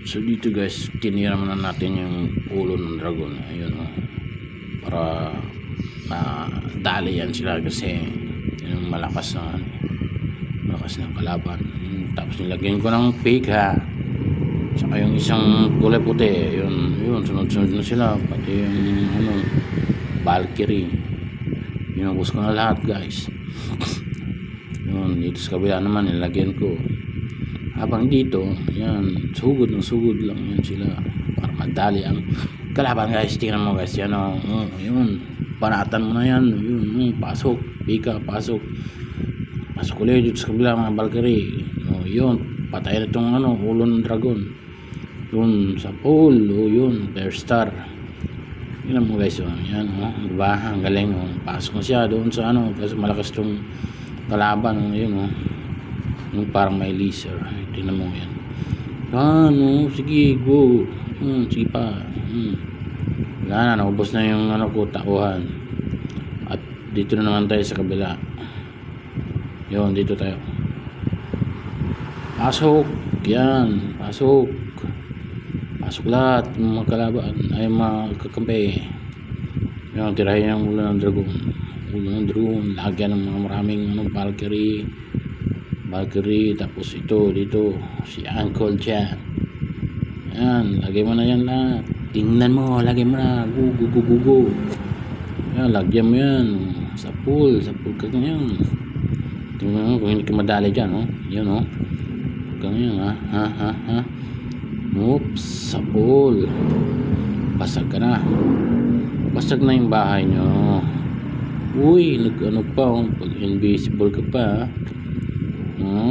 So dito guys, tinira na natin yung ulo ng dragon. Ayun para dali yan sila kasi yung malakas ng kalaban. Tapos nilagyan ko ng fake ha. Saka yung isang kulay puti, yun sunod-sunod na sila. Pati yung Valkyrie. Inubos ko na lahat guys. Yun, dito sa kabila naman nilagyan ko. Habang dito, yan, sugod lang yan sila para madali ang kalaban guys. Tingnan mo guys, yan yun, panatan mo na yan, yun, pasok, pika, pasok ulit dito sa kabila mga Valkyrie. Yun, patay na itong ulo ng dragon. Yun, sa pool, yun, Bear Star. Tingnan mo guys, yan, diba, ang galing, pasok na siya doon sa kasi malakas itong kalaban, yun, yung parang may laser. Tingnan mo yan. Sige, go. Sige pa. Wala na, naubos na yung takuhan. At dito na naman tayo sa kabila. Yun, dito tayo. Pasok. Yan, pasok. Pasok lahat ng mga kalaban ay makakampi. Yun, tirahin ang ulo ng dragon. Lagyan ng mga maraming Valkyrie, tapos dito si Uncle Chan. Yan, lagay mo na yan lahat. Tingnan mo, lagay mo na. Go. Yan, lagyan mo yan sa pool ka ganyan. Tingnan mo kung hindi ka madali dyan, yan ganyan ha. Oops, sa pool. Basag ka na. Basag na yung bahay nyo. Uy, pa pag invisible ka pa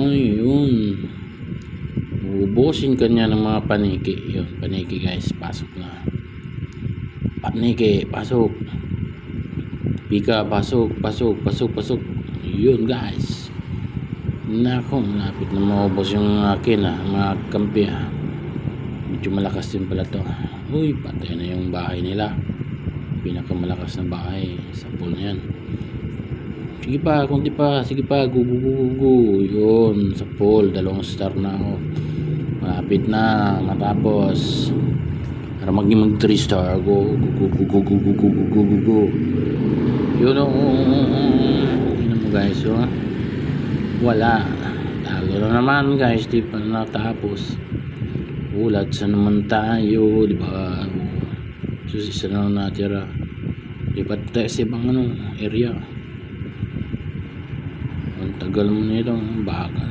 yun, ubusin ka niya ng mga paniki. Yun, paniki guys, pasok na. Paniki, pasok. Pika, pasok. Yun guys. Nako, malapit na maubos yung akin mga kampi Medyo malakas din pala to. Uy, patay na yung bahay nila. Pinakamalakas na bahay sa pool na yan. Sige pa, kunti pa. Sige pa, go. Yun, sa pool, 2 star na ako. Malapit na matapos. Para maging 3 star. Go. Yun yun mo guys, wala. Talo na naman guys, di pa natapos. Ulat sa naman tayo, di ba? Susisa na natira. Lipat tayo sa ibang area. Ang tagal mo nito, baka